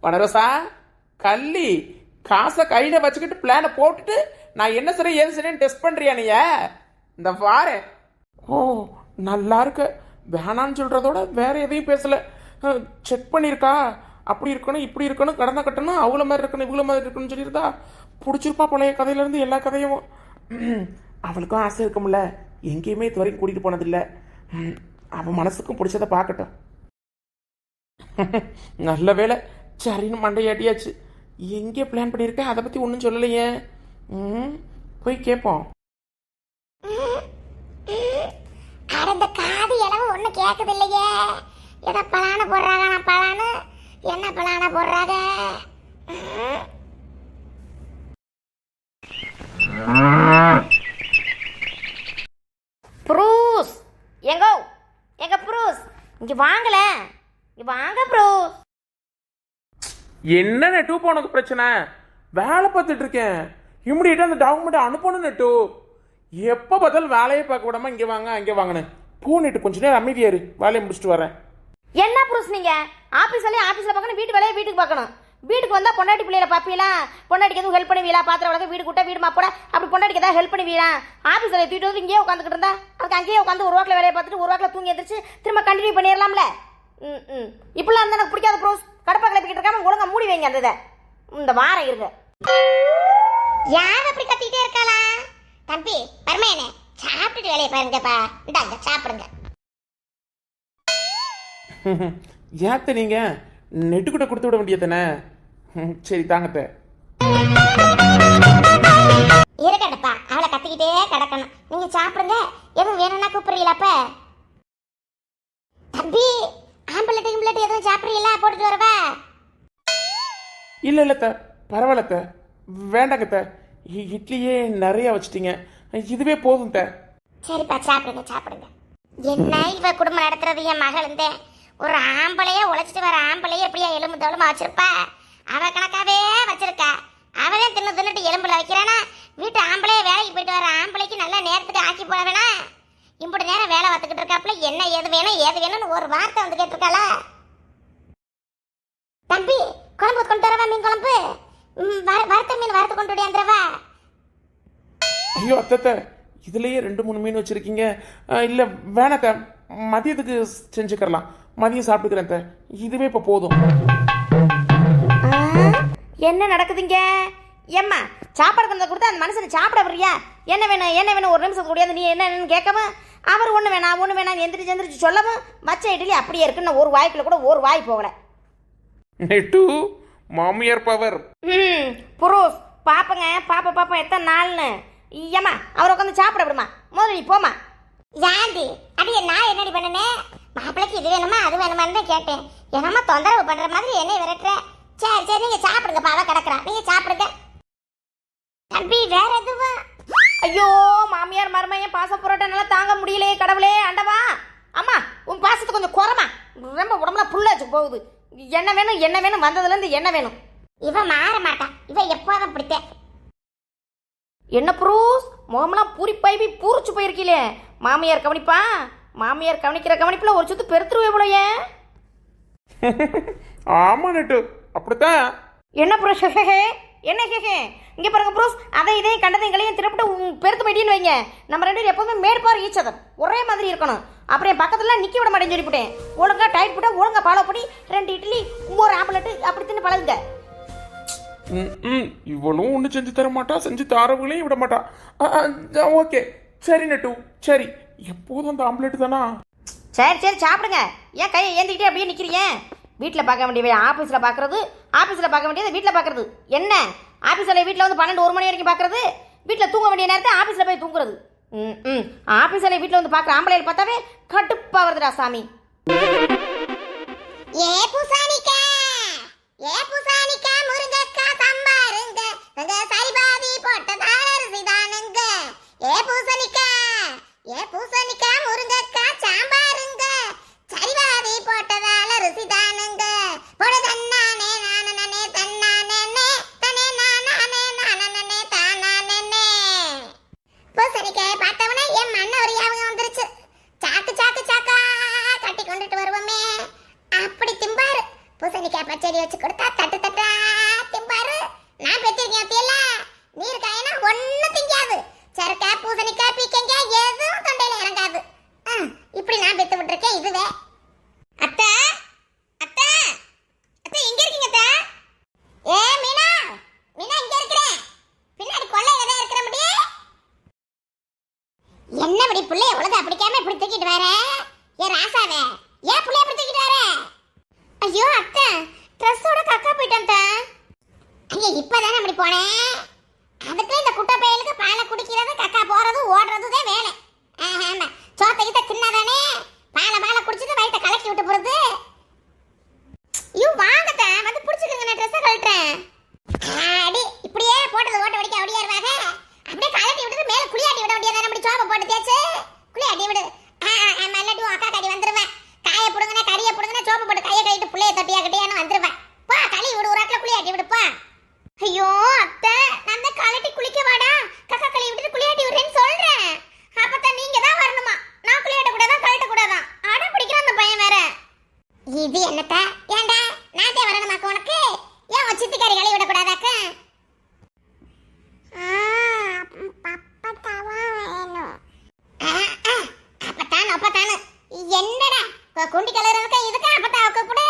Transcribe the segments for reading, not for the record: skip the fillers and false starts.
வனரோசா கள்ளி காசை கையில வச்சுக்கிட்டு பிளானை போட்டுட்டு நான் என்ன சரி ஏது சரின்னு டெஸ்ட் பண்றியா நீ இந்த வாரேன். ஓ நல்லா இருக்கு. வேணான்னு சொல்றதோட வேற எதையும் பேசல. செக் பண்ணியிருக்கா. அப்படி இருக்கணும் இப்படி இருக்கணும் கடனை கட்டணும் அவ்வளோ மாதிரி இருக்கணும் இவ்வளோ மாதிரி இருக்கணும்னு சொல்லியிருந்தா பிடிச்சிருப்பா. பழைய கதையிலேருந்து எல்லா கதையும். அவளுக்கும் ஆசை இருக்கும்ல. எங்கேயுமே இது வரைக்கும் கூட்டிகிட்டு போனதில்லை. அவன் மனசுக்கும் பிடிச்சதை பார்க்கட்டும். நல்ல வேலை சரின்னு மண்டையாட்டியாச்சு. எங்கே பிளான் பண்ணியிருக்கேன் அதை பற்றி ஒன்றும் சொல்லலையே. போய் கேட்போம். அந்த காது இளவு ஒண்ணு கேக்குது இல்லையே. எதை பலான போடுறாங்க? நான் பலானு என்ன பலான போடுறாங்க? ப்ரூஸ் எங்கோ எங்க ப்ரூஸ் இங்க வாங்கல. இங்க வாங்க ப்ரூஸ். என்ன நெட்டு இப்போ உனக்கு பிரச்சனை? வேலை பார்த்துட்டு இருக்கேன். இம்மிடியேட்டாக அந்த டாக்குமெண்ட் அனுப்பணும் நெட்டு. எப்போ பார்த்தாலும் வேலையே பார்க்க விடாம இங்கே வாங்க அங்கே வாங்கினேன். போனிட்டு கொஞ்ச நேரம் அமைதியாரு. வேலையை முடிச்சுட்டு வரேன். என்ன ப்ரூஸ் நீங்க ஆபீஸ்ல பார்க்கணும், வீட்டு வேலையை வீட்டுக்கு பார்க்கணும். வீட்டுக்கு வந்தா பொண்டாட்டி பிள்ளைகளை பாப்பீங்களா? பொண்டாட்டிக்கு எதுவும் ஹெல்ப் பண்ணுவீங்களா? பாத்திரம் வளர்க்க வீடு கூட்ட வீடு மாப்போட அப்படி பொண்டாட்டிக்கு ஏதாவது ஹெல்ப் பண்ணுவீங்களா? ஆபீஸ்ல தூக்கிட்டு வந்து இங்கேயே உட்காந்துக்கிட்டு இருந்தா அதுக்கு அங்கேயே உட்காந்து ஒரு வாக்கில் வேலையை பார்த்துட்டு ஒரு வாக்கில் தூங்கி எந்திரிச்சு திரும்ப கண்டினியூ பண்ணிடலாம்ல. இப்படிலாம் இருந்தா எனக்கு பிடிக்காத ப்ரூஸ். கடப்பா கிளப்பிக்கிட்டு இருக்காம ஒழுங்கா மூடி வைங்க. அந்த இந்த வாரம் இருங்க. யார் அப்படி கத்திட்டே இருக்காளா? தம்பி பரமேனே சாப்பிட்டுட்டு வேலையை பாருங்கப்பா. இந்தாங்க சாப்பிடுங்க. ஏத்த நீங்க நெட்டு கூட கொடுத்து விட வேண்டியதானே? சரி தாங்கத்த. இருக்கட்டப்பா அவளை கத்திக்கிட்டே கிடக்கணும். நீங்க சாப்பிடுங்க. எதுவும் வேணும்னா கூப்பிடுறீங்களாப்ப? தம்பி ஆம்பளை டிம்பிளட் எதுவும் சாப்பிடுறீங்களா? போட்டுட்டு வரவா? இல்ல இல்லத்த பரவாயில்லத்த வேண்டாங்கத்த. இட்லியே நிறைய வச்சிட்டீங்க. இதுவே போதும் த. சரிப்பா சாப்பிடுங்க சாப்பிடுங்க. என்ன இவ குடும்பம் நடத்துறது? என் மகள் இருந்தேன் ஒரு ஆம்பளையே உழைச்சிட்டு வர ஆம்பளையே எப்படியா எலும்பு தோலுமா வச்சிருப்பா? அவ கணக்காவே வச்சிருக்கா. அவதான் தின்னுட்டு எலும்புல வைக்கிறானா? வீட்டு ஆம்பளையே வேலைக்கு போயிட்டு வர ஆம்பளைக்கு நல்ல நேரத்துக்கு ஆக்கி போட வேணா? இப்படி நேரம் வேலை பார்த்துக்கிட்டு இருக்காப்புல என்ன ஏது வேணும்னு ஒரு வார்த்தை வந்து கேட்டிருக்காளா? தம்பி குழம்பு கொண்டு வரவா? மீன் குழம்பு வறுத்த மீன் வறுத்து கொண்டு வந்திரவா? ஐயோ அத்தத்த இதுலயே 2-3 மீன் வச்சிருக்கீங்க. இல்ல வேணாத்த மதியத்துக்கு செஞ்சுக்கலாம். மதியம் சாப்பிட்டுக்கிறேன். இதுவே இப்ப போதும். என்ன நடக்குதுங்க? ஏம்மா சாப்பாடு கொண்டு கொடுத்தா அந்த மனுஷனை சாப்பிட வர்றியா? என்ன வேணும் ஒரு நிமிஷத்துக்கு கூடியாது. நீ என்னன்னு கேட்காம அவர் ஒன்று வேணாம் எந்திரிச்சு சொல்லவும் வச்ச இட்லி அப்படியே இருக்குன்னு ஒரு வாய்க்குள்ள கூட ஒரு வாய் போகல. நெட்டு மாமியார் பவர். புரோஸ் பாப்பங்க எத்தனை நாள்னு. ஏம்மா அவர் உட்காந்து சாப்பிட விடுமா? முதல்ல நீ போமா. யாண்டி அடியே நான் என்னடி பண்ணனே? மாப்பிளைக்கு இது வேணுமா அது வேணுமான்னு தான் கேட்டேன். என்னம்மா தொந்தரவு பண்ற மாதிரி என்னை விரட்டுற? சரி நீங்க சாப்பிடுங்க. பாவ கிடக்குறா. நீங்க சாப்பிடுங்க. தம்பி வேற எதுவா? ஐயோ மாமியார் மருமையன் பாச புரோட்டா நல்லா தாங்க முடியலையே கடவுளே ஆண்டவா. அம்மா உன் பாசத்தை கொஞ்சம் குறமா. ரொம்ப உடம்புல புல்லாச்சு போகுது. என்ன வேணும் வந்ததுல இருந்து என்ன வேணும்? இவ மாற மாட்டா. இவ எப்போதும் பிடித்தேன். என்ன ப்ரூஸ் முகமெல்லாம் பூரிச்சு போயிருக்கீங்களே. மாமியார் கவனிப்பா? மாமியார் கவனிக்கிற கவனிப்புல ஒரு சுத்து பெருத்துருவே போலயே. ஆமா நெட்டு அப்படித்தான். என்ன ப்ரூஸ் என்ன இங்க பாருங்க ப்ரூஸ். அதை இதையும் கண்டதையும் களையும் திருப்பிட்டு பெருத்து போயிட்டீன்னு வைங்க. நம்ம 2 பேரும் எப்பவுமே மேற்பார் ஈச்சதர் ஒரே மாதிரி இருக்கணும். அப்புறம் என் பக்கத்துல நிக்க விட மாட்டேன்னு சொல்லிவிட்டேன். ஒழுங்கா டைட் போட்டா ஒழுங்கா ஃபாலோ பண்ணி 2 இட்லி ஒரு ஆம்லெட் அப்படி தின்னு பழகுங்க. இவளும் ஒண்ணு செஞ்சு தர மாட்டா. செஞ்சு தாரவங்களையும் விட மாட்டா. ஓகே சரி நெட்டு சரி. எப்போதும் அந்த ஆம்லெட் தானா? சரி சாப்பிடுங்க. ஏன் கையை ஏந்திக்கிட்டே அப்படியே நிக்கிறீங்க? வீட்டில் பார்க்க வேண்டியவை ஆஃபீஸில் பார்க்கறது, ஆஃபீஸில் பார்க்க வேண்டியது வீட்டில் பார்க்கறது. என்ன ஆஃபீஸில் வீட்டில் வந்து 12-1 மணி வரைக்கும் பார்க்கறது, வீட்டில் தூங்க வேண்டிய நேரத்தை ஆஃபீஸில் போய் தூங்குறது. ஆஃபீஸில் வீட்டில் வந்து பார்க்குற ஆம்பளையில் பார்த்தாவே கடுப்பா வருதுடா சாமி. ஏ பூசானிக்கா முருங்கக்கா சம்பாருங்க சரிபாதி போட்டதால அரிசிதானுங்க. ஏ பூசணிக்கா முருங்கக்கா சாம்பாருங்க சரிபாதி போட்டதால அரிசிதானுங்க. பொடு தன்னானே நானே தன்னானே தனே நானே தானே. பூசணிக்காய பார்த்தவனே என் மண்ண ஒரு ஞாபகம் வந்துருச்சு. சாக்கா கட்டி கொண்டுட்டு வருவோமே அப்படி திம்பாரு. பூசணிக்காய் தட்டா தட்டு தட்டா திம்பாரு. நான் பெற்றிருக்கேன் தெரியல. நீர் காயினா ஒண்ணு திங்காது. சரக்கா பூசணிக்காய் பீக்கங்க எதுவும் தொண்டையில இறங்காது. இப்படி நான் பெத்து விட்டுருக்கேன். இதுவே அத்தை அத்தை அத்தை எங்க இருக்கீங்க அத்தை? ஏ மீனா மீனா இங்க இருக்கிறேன். பின்னாடி கொள்ளையில தான் இருக்கிற முடியே. என்ன படி புள்ளைய உலக அப்படிக்காம இப்படி தூக்கிட்டு வர? ஏ ராசாவே ஏன் புள்ளைய இப்படி தூக்கிட்டு வர? ஐயோ அத்தை ட்ரெஸ்ஸோட கக்கா போயிட்டேன் அத்தை. ஐயா இப்பதானே அப்படி போனேன். அதுக்குள்ள இந்த குட்டை பயலுக்கு பாலை குடிக்கிறது கக்கா போறது ஓடுறது தான் வேலை. ஆமா சோத்தைக்கிட்ட தின்னாதானே பாலை குடிச்சிட்டு வயிற்ற கலக்கி விட்டு போறது. ஐயோ வாங்கத்த வந்து பிடிச்சிக்கங்க. நான் ட்ரெஸ்ஸை கழட்டுறேன். அடி இப்படியே போட்டது ஓட்ட வடிக்க அப்படியே இருவாங்க. அப்படியே கலட்டி விட்டு மேல குளியாட்டி விட வேண்டியதானே. அப்படி சோப்பை போட்டு தேய்ச்சி குளியாட்டி விடு. ஆமா இல்லாட்டி அக்கா கடி வந்துருவேன். காயை பிடுங்கனா கறியை பிடுங்கனா சோப்பை போட்டு கையை கழிட்டு பிள்ளைய தட்டியா கட்டியான்னு வந்துருவேன். பா களி விடு ஒரு ஆட்டில் குளியாட்டி விடுப்பா. ஐயோ அத்தை நான் தான் கலட்டி குளிக்க வாடா கக்கா களி விட்டுட்டு குளியாட்டி விடுறேன்னு சொல்றேன். அப்பதான் நீங்க தான் வரணுமா. நான் குளியாட்ட கூடாதான் கழட்ட கூடாதான். அடம் பிடிக்கிற அந்த பையன் வேற. இது என்னத்த ஏண்டா நான் தான் வரணுமாக்க உனக்கு? ஏன் உன் சித்திக்காரி களி விடக்கூடாதாக்க? அப்பத்தானு என்னடா குண்டி கலர் இருக்க இதுக்கு அப்பத்தாவுக்கு கூட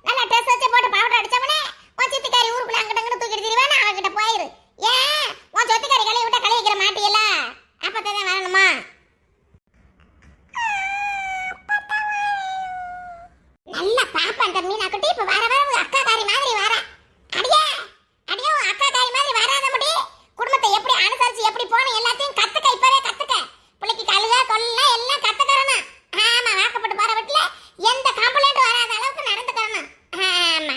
நல்லா ட்ரெஸ் வச்சு போட்டு பவுடர் அடிச்சவனே உன் சித்திக்காரி ஊருக்குள்ள அங்கிட்ட அங்கிட்ட தூக்கிட்டு திரிவானே அவகிட்ட போயிரு. ஏன் உன் சொத்திக்காரி களி விட்டா களி வைக்கிற மாட்டியல? அப்பத்தான் வரணுமா? நல்ல பாப்பாண்ட மீனா குட்டி இப்ப வர வர அக்கா காரி மாதிரி வர. அடியே அடியோ அக்கா காரி மாதிரி வராத முடி. குடும்பத்தை எப்படி அனுசரிச்சு எப்படி போகணும் எல்லாத்தையும் கத்துக்க. இப்பவே கத்துக்க. பிள்ளைக்கு கழுக கொல்ல எல்லாம் கத்துக்கறணும். ஆமா வாக்கப்பட்டு போற வீட்டுல எந்த கம்ப்ளைண்ட் வராத அளவுக்கு நடந்துக்கறணும். ஆமா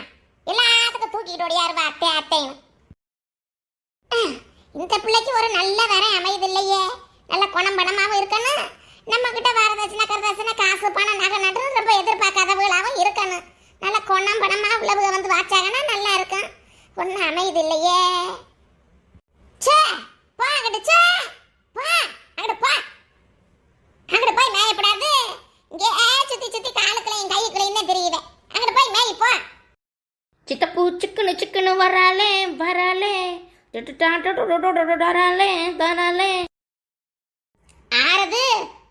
எல்லாத்துக்கும் தூக்கிட்டு ஓடியாருவா அத்தை அத்தையும். இந்த பிள்ளைக்கு ஒரு நல்ல வரம் அமையுது இல்லையே. நல்ல குணம் பணமாவும் இருக்கணும். நம்ம கிட்ட வரதட்சணை கரதட்சணை காசு பணம் நகை நட்டு ரொம்ப எதிர்பார்க்காதவங்களாவும் இருக்கணும். நல்ல குணம் பணமா உள்ளவங்க வந்து வாச்சாங்கன்னா நல்லா இருக்கும். ஒன்றும் அமையுது இல்லையே. சே போ அங்கிட்டு. சே போ அங்கிட்டு போ. அங்கிட்டு போய் மேயப்படாது. இங்கே சுத்தி சுத்தி காலுக்குள்ளையும் கைக்குள்ளையும் தான் தெரியுது. அங்கிட்டு போய் மேய் போ. சித்தப்பூ சிக்குன்னு சிக்குன்னு வராலே வராலே வராலே தானாலே. ஆறது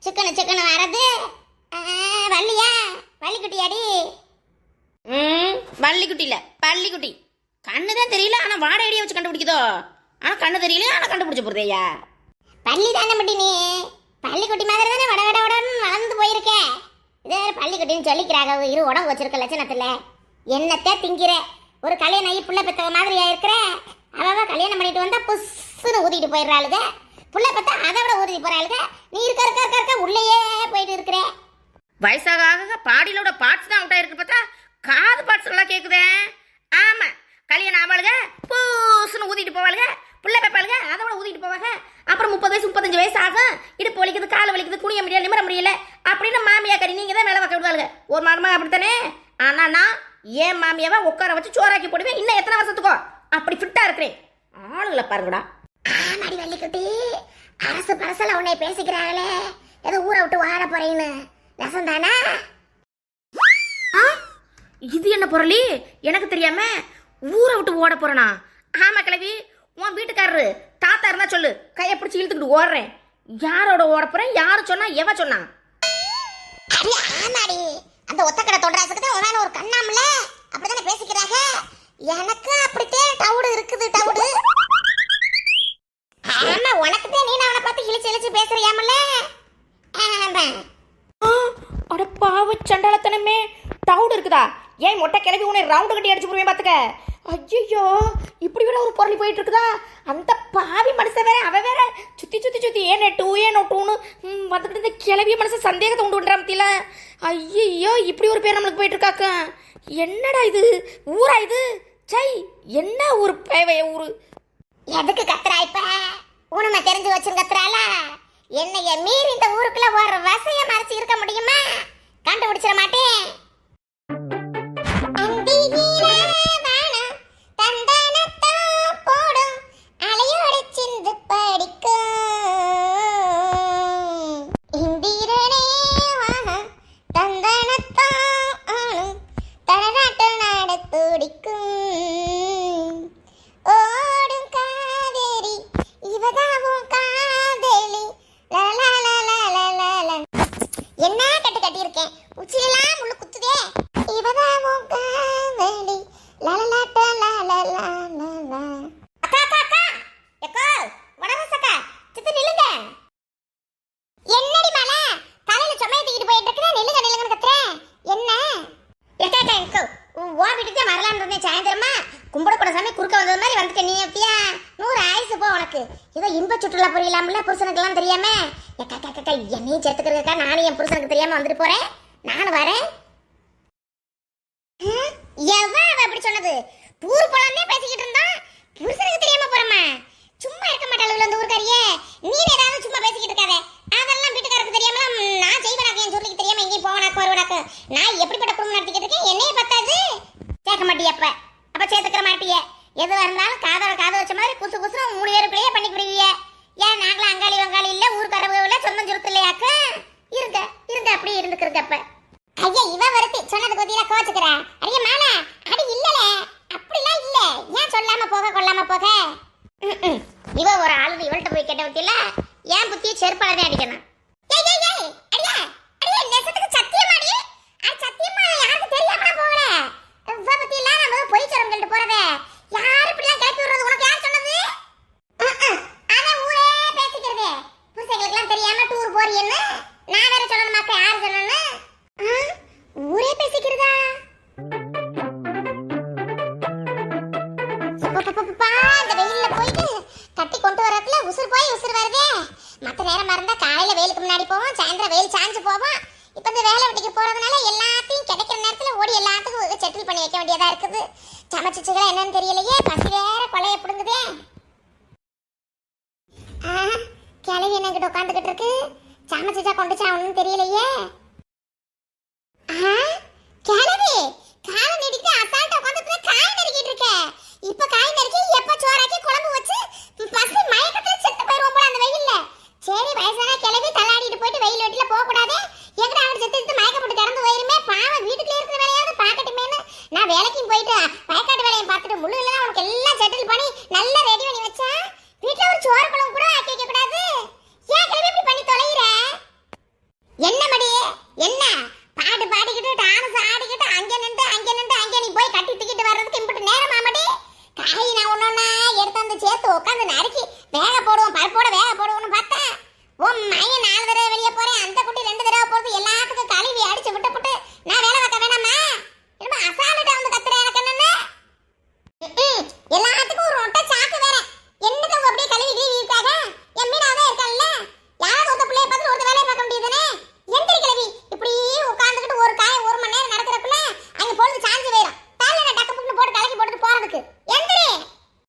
சிக்கனு சிக்கனு வரது. வள்ளியா வள்ளிக்குட்டியாடி? வள்ளிக்குட்டி இல்ல பள்ளிக்குட்டி. கண்ணு தான் தெரியல ஆனா வாடை ஐடியா வச்சு கண்டுபிடிக்குதோ. ஆனா கண்ணு தெரியல ஆனா கண்டுபிடிச்ச போறதையா. பள்ளி தானே முட்டி நீ பள்ளிக்குட்டி மாதிரி தானே வட வட வடன்னு வளர்ந்து போயிருக்க. இதே பள்ளிக்குட்டின்னு சொல்லிக்கிறாங்க. இரு உடம்பு வச்சிருக்க லட்சணத்துல என்னத்தை திங்கிற? ஒரு கல்யாணம் ஆகி புள்ள பெத்த மாதிரியா இருக்கிற. அவ கல்யாணம் பண்ணிட்டு வந்தா புஷ்ன்னு ஊதிட்டு போயிடுறாளுங்க. புள்ள பெத்தா அதை விட ஊதி போறாளுங்க. நீ இருக்க உள்ளேயே போயிட்டு இருக்கிற. வயசாக ஆக பாடியிலோட பார்ட்ஸ் தான் அவுட் ஆயிருக்கு. பார்த்தா காது பார்ட்ஸ் எல்லாம் கேக்குதே. ஆமா கல்யாணம் ஆவாளுங்க பூசுன்னு ஊதிட்டு போவாளுங்க. புள்ள பெப்பாளுங்க அதை விட ஊதிட்டு போவாங்க. அப்புறம் 30 வயசு 35 வயசு ஆகும். இடுப்பு வலிக்குது கால் வலிக்குது குனிய முடியல நிமிர முடியல அப்படின்னு மாமியா கறி நீங்க தான் வேலை பார்க்க விடுவாளுங்க. ஒரு மாதமா அப்படித்தானே. ஆனா நான் ஏன் மாமியாவை உட்கார வச்சு சோறாக்கி போடுவேன். இன்னும் எத்தனை வருஷத்துக்கோ அப்படி ஃபிட்டா இருக்கிறேன். ஆளுங்களை பாருங்கடா. ஆமாடி வள்ளிக்குட்டி அரசு பரசல உன்னை பேசிக்கிறாங்களே. ஏதோ ஊரை விட்டு வாழ போறீன்னு ரசம் தானா? இது என்ன பொருளி எனக்கு தெரியாம ஊரை விட்டு ஓட போறனா? ஆமா கிழவி உன் வீட்டுக்காரரு தாத்தா இருந்தா சொல்லு கையை பிடிச்சி இழுத்துக்கிட்டு ஓடுறேன். யாரோட ஓட போறேன்? யாரு சொன்னா எவ சொன்னா? அடி ஆமாடி அந்த ஒத்தக்கடை தொண்டராசுக்கு தான் உனால ஒரு கண்ணாமல அப்படிதானே பேசிக்கிறாங்க. எனக்கு அப்படித்தே டவுடு இருக்குது டவுடு. ஆமா உனக்கு தான் நீ அவனை பார்த்து இழிச்சு இழிச்சு பேசுறியாமல. அட பாவ சண்டாளத்தனமே டவுடு இருக்குதா? ஏன் மொட்டை கிளம்பி உன்னை ரவுண்டு கட்டி அடிச்சு போடுவேன் பாத்துக்க. ஐயோ இப்படி வேற ஒரு பொருளி போயிட்டு இருக்குதா? அந்த பாவி மனுஷன் வேற அவ வேற சுத்தி சுத்தி சுத்தி ஏனோ டூன்னு வந்துக்கிட்டு இந்த கிளவிய மனுஷன் சந்தேகத்தை உண்டு பண்றா மத்தியில. ஐயோ இப்படி ஒரு பேர் நம்மளுக்கு போயிட்டு இருக்காக்க. என்னடா இது ஊரா இது? சை என்ன ஒரு பேவைய ஊரு. எதுக்கு கத்துறா இப்ப? உண்மை தெரிஞ்சு வச்சு கத்துறாள. என்னைய மீறி இந்த ஊருக்குள்ள ஒரு வசைய மறைச்சு இருக்க முடியுமா? கண்டுபிடிச்சிட மாட்டேன். துடிக்கும் போட சாமி குறுக்க வந்தது மாதிரி வந்துட்ட நீ எப்படியா 100 ஆயுசு போ உனக்கு. ஏதோ இன்ப சுற்றுலா புரியலாம்ல புருஷனுக்கெல்லாம் தெரியாம. கக்கா என்னையும் சேர்த்துக்கிறதுக்கா நானும் என் புருஷனுக்கு தெரியாம வந்துட்டு போறேன். நானும் வரேன். எவன் அவ அப்படி சொன்னது? டூர் போலாமே பேசிக்கிட்டு இருந்தா புருஷனுக்கு தெரியாம போறமா? சும்மா இருக்க மாட்டாள் அந்த ஊர்க்காரியே. நீ ஏதாவது சும்மா பேசிக்கிட்டு இருக்காத. அதெல்லாம் வீட்டுக்காரருக்கு தெரியாம நான் செய்வனாக்க என் சொல்லிக்கு தெரியாம எங்கேயும் போவனாக்க வருவனாக்க. நான் எப்படிப்பட்ட குடும்பம் நடத்திக்கிட்டு இருக்கேன் என்னைய பத்தாது. கேட்க மாட்டிய அப்ப சேர்த்துக்கிற மாட்டிய. எதுவா இருந்தாலும் காத வச்ச மாதிரி குசு குசு 3 பேருக்குள்ளேயே பண்ணிக்கிடுவீங்க. ஏன் நாங்களும் அங்காளி வங்காளி இல்ல ஊருக்காரவு இல்ல சொந்தம் சுருத்து இல்லையாக்க? இருங்க அப்படி இருந்துக்கிறங்க. அப்ப ஐயா இவ வருத்தி சொன்னதுக்கு பத்தியா கோச்சுக்கிறா? ஐயா மாமா அடி இல்லல அப்படிலாம் இல்ல. ஏன் சொல்லாம போக கொள்ளாம போக? இவ ஒரு ஆளு இவள்கிட்ட போய் கேட்ட பத்தியில ஏன் புத்திய செருப்பாலதே அடிக்கணும். நெசத்துக்கு சத்தியமாடி சத்தியமா யாருக்கு தெரியாம போகல. இவ பத்தியில நம்ம போய் சொல்லிட்டு போறதே யாரு இப்படிலாம் கிளப்பி விடுறது? உனக்கு யார் சொன்னது? அதான் ஊரே பேசிக்கிறது. புருஷங்களுக்கெல்லாம் தெரியாம டூர் போறீன்னு நான் வேற சொல்லணுமாக்க? யாரு சொன்னு ஊரே பேசிக்கிறதா? இந்த வெயில்ல போயிட்டு கட்டி கொண்டு வரதுல உசுர் போய் உசுர் வருதே. மற்ற நேரம் இருந்தா காலையில வெயிலுக்கு முன்னாடி போவோம், சாயந்தரம் வெயில் சாஞ்சு போவோம். இப்ப இந்த வேலை வெட்டிக்கு போறதுனால எல்லாத்தையும் கிடைக்கிற நேரத்துல ஓடி எல்லாத்துக்கும் செட்டில் பண்ணி வைக்க வேண்டியதா இருக்குது. சமைச்சிச்சுகளா என்னன்னு தெரியலையே. பசி வேற கொலைய பிடுங்குதே. கிளவி என்ன கிட்ட உட்காந்துக்கிட்டு இருக்கு. சமைச்சிச்சா கொண்டுச்சா ஒன்னும் தெரியலையே. கிளவி காலை நீடிட்டு அசால்ட்டா உட்காந்துட்டு காய் நறுக்கிட்டு இருக்க. இப்ப காய் நறுக்கி எப்ப சோறாக்கி குழம்பு வச்சு பசி மயக்கத்துல செத்து போயிருவோம் போல அந்த வெயில்ல. சரி வயசான கிளவி தள்ளாடிட்டு போயிட்டு வெயில் வெட்டில போக கூடாது. எங்கடா அவன் செத்து மயக்கப்பட்டு கிடந்து போயிருமே. பாவம் வீட்டுக்குள்ளே இருக்கிற வேலையாவது பார்க்கட்டுமேனு நான் வேலைக்கும் போயிட்டு வயக்காட்டு வேலையை பார்த்துட்டு முழு இல்லைன்னா உனக்கு எல்லாம் செட்டில் பண்ணி நல்லா ரெடி பண்ணி வச்சா வீட்டுல ஒரு சோறு குழம்பு கூட ஆக்கி வைக்க கூடாது. ஏன் கிளவி இப்படி பண்ணி தொலைகிற? என்ன மடி என்ன பாட்டு பாடிக்கிட்டு டான்ஸ் ஆடிக்கிட்டு அங்க நின்று அங்க நீ போய் கட்டி தூக்கிட்டு வர்றதுக்கு இம்புட்டு நேரம் ஆமாடி. காய் நான் ஒன்னொன்னா எடுத்து வந்து சேர்த்து உட்காந்து நறுக்கி வேக போடுவோம்.